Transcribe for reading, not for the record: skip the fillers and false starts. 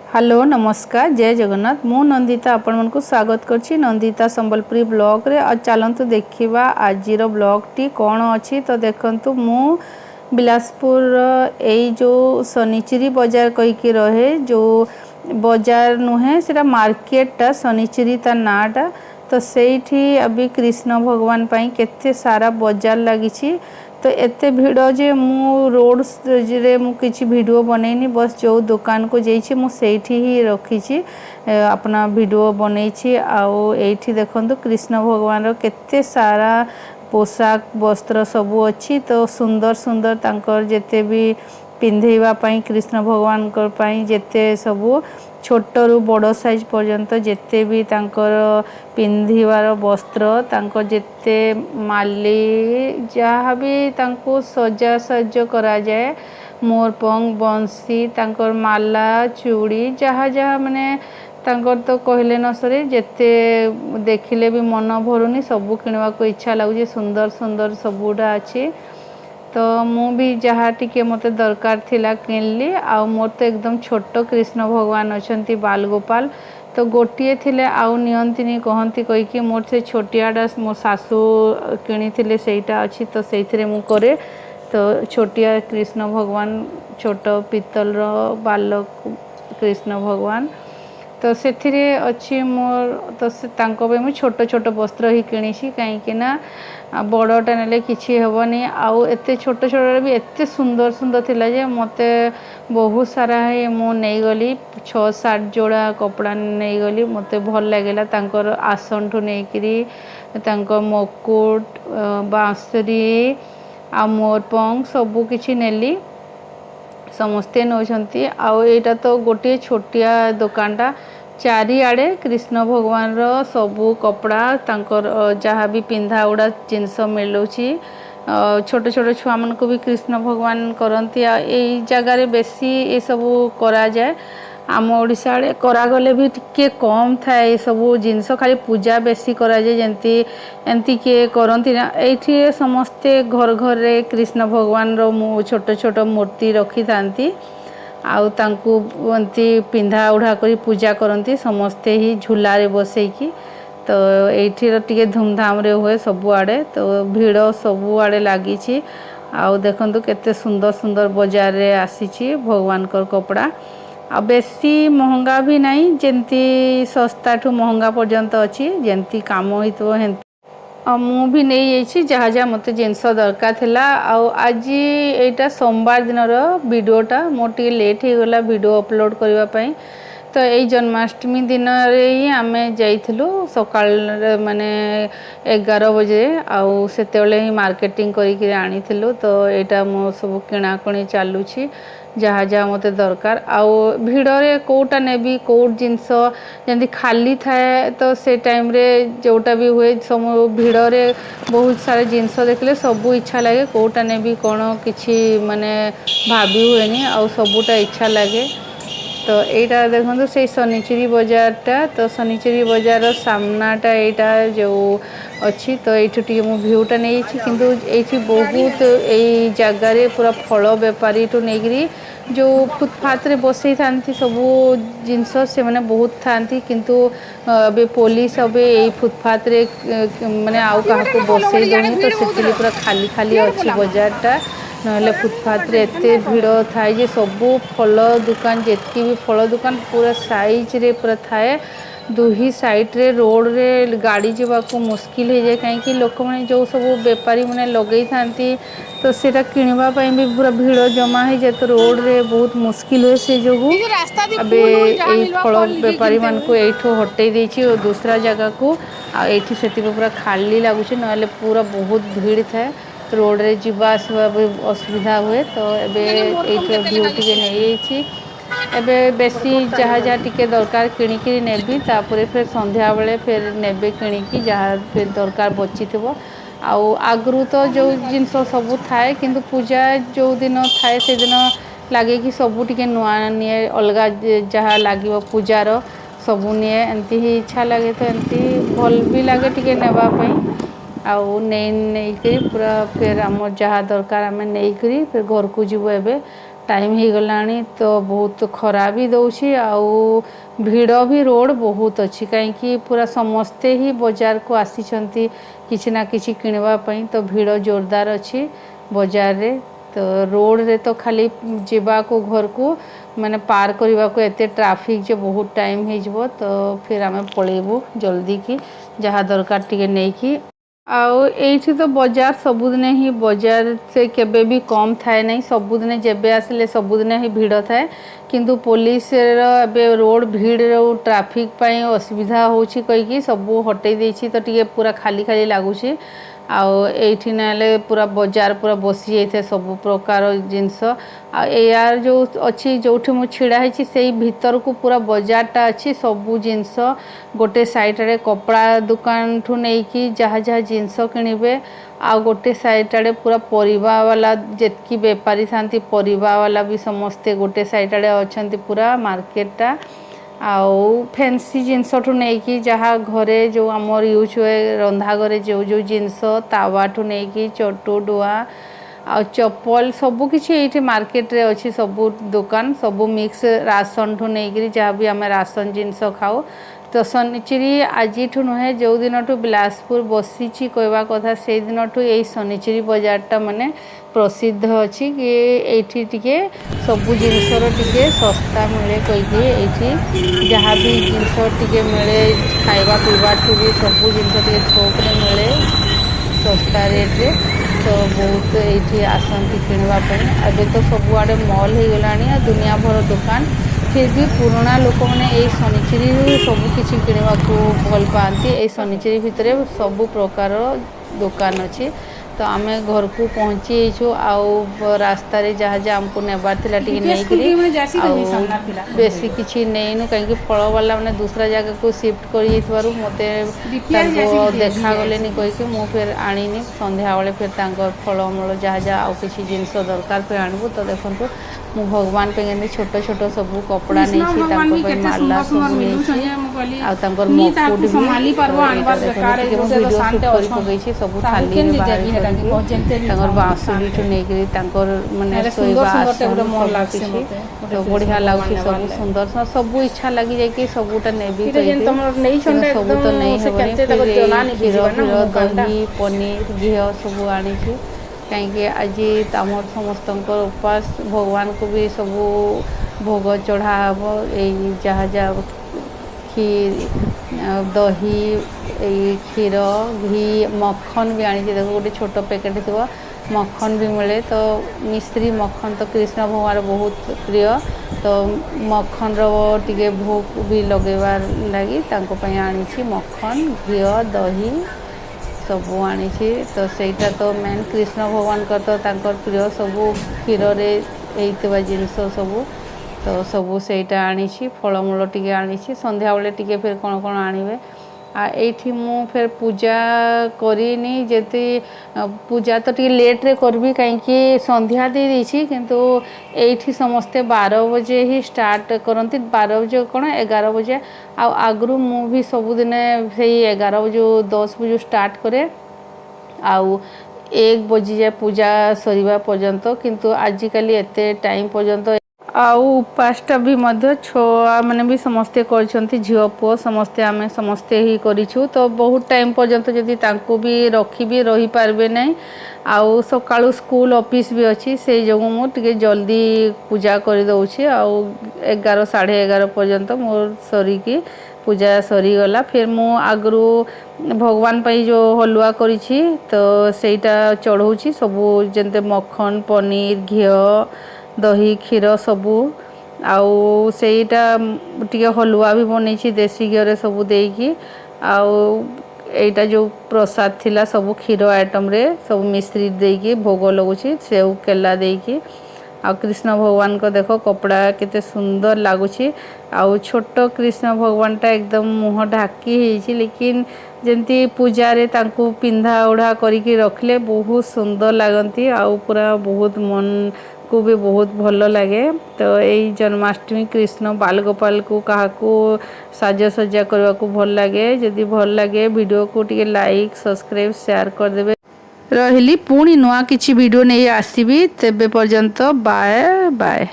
Hello नमस्कार जय जगन्नाथ मु नंदिता आपण मन को स्वागत करछि नंदिता संबलपुरी ब्लॉग रे। चलतु देखा आज ब्लॉग टी कौन अच्छी तो देखंतु मु बिलासपुर यही जो शनिचिरी बाजार कहीकि रहे जो बाजार नुहे से मार्केटा शनिचिरी ता नाटा तो सेठी अभी कृष्ण भगवान पाई केते सारा बाजार लगी तो एते भिड़ जे मु रोड रे मु किछि वीडियो बनैनी बस जो दुकान को जेछि मु सेठी ही रखी अपना वीडियो बनैछि। आउ एठी देखंतु कृष्ण भगवान रो केते सारा पोशाक वस्त्र सबू अच्छी तो सुंदर सुंदर तांकर जेते भी पिंधेवा पाई कृष्ण भगवान कर पाई जेते सबू छोटरू बड़ साइज पर्यंत जेते भी तांकर पिंधिवार वस्त्र तांकर जेते माली जहाँ भी तांको सजा सज करा जाए मोरपंख बंसी तांकर माला चूड़ी जहाँ जहाँ माने तांकर तो कहले न सरे जेते देखिले भी मन भरुनी सबू किणवा को इच्छा लगुचे सुंदर सुंदर सबूटा अच्छी तो मु भी जहाँ टिके मते दरकार थिला किनली आ मोर तो एकदम छोट कृष्ण भगवान अच्छा बालगोपाल तो गोटे थिले आउ नियंतिनी कहती कहीकि मोर से छोटियाटा मो सासू किनी सेटा अच्छी तो से मु करे तो छोटिया कृष्ण भगवान छोट पितल बालक कृष्ण भगवान तो से अच्छी मोर तो मुझे छोट छोट वस्त्र ही किणी कहीं बड़टा नेले किछि हेबनी आउ एते छोट छोट भी एते सुंदर सुंदर थिला जे मते बहुत सारा है मु नहीं गली 6-7 जोड़ा कपड़ा नहीं गली मते भल लागेला तांकर आसन ठु नेकरी तांकर मुकुट बांसुरी आ मोरपंख सबू किछि नेली समस्ते नौछंती आउ एटा तो गोटे छोटिया दुकानटा चारिआडे कृष्ण भगवान रो सबू कपड़ा तांकर जहाँ भी पिंधा उड़ा जिनस मिलूची छोट छोट छुआ मन को भी कृष्ण भगवान करती यही जगार बेसी ये सबू करा जाए आम ओडिशा करागले भी टिके कम थाए सबू जिनस खाली पूजा बेसी करा जाए जंती एंती किए करती ना ये समस्ते घर घर रे कृष्ण भगवान रो छोट छोट मूर्ति रखी थांती आउ तांकु एंती पिंधा उड़ा करी पूजा करती समस्ते ही झूलारे बसैकी तो ये टिके धूमधाम रे हुए सबुआड़े तो भिड़ सबुआड़े लगी आउ देखंतु केते सुंदर सुंदर बाजार रे आसीची भगवान कर कपड़ा आ बेसी महंगा भी नहीं जेंती सस्ता ठू महंगा पर्यंत अच्छी जेंती काम होइतो हेंती मु भी नहीं जाइए जहाँ जहाँ मत जिनस दरकार थिला आज एटा सोमवार दिन वीडियोटा मोर टे लेट हो गला वीडियो अपलोड करने तो यही जन्माष्टमी दिन ही आम जाइलु सकाल माने 11 बजे आउ से ही मार्केटिंग करी आनी तो यहाँ मो सब किणाकणी चलुची जहाँ जहाँ मत दरकार आउ भिड़े कौटा नेबी कौट जिनस जमी खाली थाए तो से टाइम रे जोटा भी हुए सब भिड़े बहुत सारे जिनस देखले सबू इच्छा लगे कौटा नेबी कौन किसी माने भाभी हुए आउ सबूटा इच्छा लगे तो यहाँ देखो से शनिचिरी बाजारटा तो शनिचिरी बाजार सामनाटा यहाँ जो अच्छी तो ये मु भ्यूटा नहीं किंतु ये बहुत यही जगार पूरा फल बेपारी ठू नहीं जो फुटपाथ रे बसई था सबू जिनस से मैंने बहुत था किंतु अबे पुलिस अबे यही फुटपाथ रे माने आउ का बसई देनी तो से पूरा खाली खाली अच्छी बाजारटा नहले फुटपाथ रे एते भिड़ थाए जे सबू फल दुकान जेतकी भी फल दुकान पूरा साइज रे पूरा थाए दुही साइड रे रोड रे गाड़ी जीवा को मुश्किल हो जाए कहीं लोक मैंने जो सब बेपारी मैंने लगे था तो सेटा किणवा भी पूरा भिड़ जमा है जे तो रोड रे बहुत मुश्किल हुए से जो अबे यही फल बेपारी मान को यू हटई देछि और दूसरा जगह को आठी से पूरा खाली लगुच ना पूरा बहुत भीड़ थाए रोड रे जीवा आसवा असुविधा हुए तो ये भ्यू टे नहीं एबे बेसी जहाँ जहाँ टिके दरकार किणिकी नेबी तापर फिर संध्या बेले फिर नेबे किणिकी जहाँ फिर दरकार बची थो आउ आगु तो जो जिनस सब थाए किंतु पूजा जो दिन थाए से दिन लगे कि सबू टिके नुआ निए अलग जहाँ लगे पूजार सबू निए एमती ही इच्छा लगे तो एमती भल भी लगे टिके नेबापी आउ नहीं पूरा फिर आम जहाँ दरकार आम नहीं फिर घर को जीव एबे टाइम हो गलानी तो बहुत खरा भी दौची आउ भिड़ भी रोड बहुत अच्छी कहीं पूरा समस्ते ही बाजार को आसी किसी ना किसी किणवाई तो भिड़ जोरदार अच्छी बाजार रे तो रोड रे तो खाली जीवा को घर को माने पार करने को एते ट्रैफिक जे बहुत टाइम हो तो फिर आम पलैबू जल्दी की जहाँ दरकार टिके नहीं कि आउ एठी तो बाजार सबुदिन ही बाजार से केबे भी कम थाए नहीं सबुदिन जेबे आसिले सबुदिन ही भिड़ थाए किंतु पुलिस रे रोड भीड़ ट्रैफिक पाई असुविधा होची कहीकि सबू हटई देछि तो टिके पूरा खाली खाली लागुची आउ एठी नाले पूरा बाजार पूरा बसी जाइए सब प्रकार जिनस यार जो अच्छी जो मु छिड़ा है से भीतर को पूरा बाजारटा अच्छी सबू जिनस गोटे साइड रे कपड़ा दुकान ठू नहीं कि जहाँ जहाँ जिनस किणवे आ गोटे साइड आड़े पूरा परिबा वाला जेतकी बेपारी थांती परिबा वाला भी समस्ते गोटे साइड आड़े अच्छा पूरा मार्केटटा आउ फैंसी जिनस ठू नहीं कि जहाँ घरे जो आमर यूज हुए रंधा घरे जो जो जिनस तावा ठू नहीं कि चटू डुआ आ चप्पल सबू किछि एठी मार्केट रे अच्छी सबू दुकान सबू मिक्स राशन ठू नहीं कि जहाँ भी आम राशन जिनस खाऊ तो शनिचिरी आज नुहे जो दिन ठू बिलासपुर बसी कहवा कथा से दिन ठू यही शनिचिरी बाजारटा माने प्रसिद्ध अच्छी कि एठी टिके सबू जिनसर टिके सस्ता मिले कहीकि एठी जहाँ भी जिनस टिके मिले खाइबा पीवा ठू भी सबू जिनस टिके थोक रे मिले सस्ता रेट रे तो बहुत ये आसती किणवाई अब तो सबुआड़े मॉल हो गला दुनिया भर दुकान फिर भी पुराना लोक मैंने यही शनिचिरी सबू किसी किणवा को भल पाती यही शनिचिरी भितर सबू प्रकार दुकान अच्छी तो आम घर को पहुँची आउ रास्ता रे जहाँ जहाँ आमको नेबार थिला टिके नहीं बेसी किसी नहीं कहीं फल वाला मैंने दूसरा जगह को शिफ्ट कर मत देखा गले कहीकि मु फिर आनी संध्या बेले फिर फलमूल जहाँ जहाँ आउ किसी जिनस दरकार फिर आणबू तो देखो मु भगवान पे छोट छोट सब कपड़ा नहीं माला सब नहीं सब थाली बाँसुरी ठू नहीं माने तो बढ़िया लगे सब सुंदर सब इच्छा लगी जाए सबूटा नेबी सब तो नहीं क्षीर दही पनीर घी सब आनी कहीं आज आम समस्त उपास भगवान को भी सब भोग चढ़ाव यही जहाँ जहाँ खीर दही क्षीर घी मक्खन भी आनी देखो गोटे छोट पैकेट थी मक्खन भी मिले तो मिश्री मक्खन तो कृष्ण भगवान बहुत प्रिय तो मक्खन रे भोग भी लगेबार लगी आनी मक्खन घी दही सब आनी तो सेटा तो मेन कृष्ण भगवान का तो प्रिय सब क्षीर रे जिनस सब तो सबू सेटा आनी फलमूल टिके आनी संध्या बेले टिके फिर कौन कौन आनिबे एठी मु फिर पूजा करिनी जेती पूजा तो टिके लेट रे करबी कहीं संध्या दे देछि किंतु एठी समस्ते 12 बजे ही स्टार्ट करती 12 बजे कौन 11 बजे आगु मु भी सबुदिन से 11 बजे 10 बजे स्टार्ट करे आउ 1 बजे जाए पूजा सरीबा पर्यंत किंतु आजिकली एते टाइम पर्यंत आउ उपासटा भी मध्य छुआ मैंने भी समस्ते करछंती झियो पुओ समस्ते आम समस्ते ही करिछु तो बहुत टाइम पर्यंत जदि तांको भी रखी भी रही पारबे नहीं आउ सकाळु स्कूल ऑफिस भी अच्छी से जो मु टिके जल्दी पूजा कर दउछि आउ 11 साढ़े 11 पर्यंत मोर सरी की पूजा सरी गला फिर मु आगरू भगवान पाई जो हलुआ करिछि तो सेटा चढ़ौछि सबू जेंते मक्खन पनीर घी दही क्षीर सबू आउ सेटा टिके हलुआ भी बनई देसी घी सबू देकी आउ एटा जो प्रसाद थिला सबू क्षीर आइटम रे सब मिश्री देकी भोग लगुची सेव केला देकी आ कृष्ण भगवान को देखो कपड़ा केते सुंदर लगुची आउ छोट कृष्ण भगवानटा एकदम मुँह ढाकी होइछि लेकिन जंती पूजा रे तांको पिंधा उड़ा करिकी रखले बहुत सुंदर लागंती आउ पूरा बहुत मन को भी बहुत भल लगे तो यही जन्माष्टमी कृष्ण बालगोपाल को क्या साजसज्जा करने को भल लगे जदि भल लगे वीडियो को टिके लाइक सब्सक्राइब शेयर कर देबे रही पुणी नुआ किछि वीडियो नहीं आसीबी तेबे पर्यंत बाय बाय।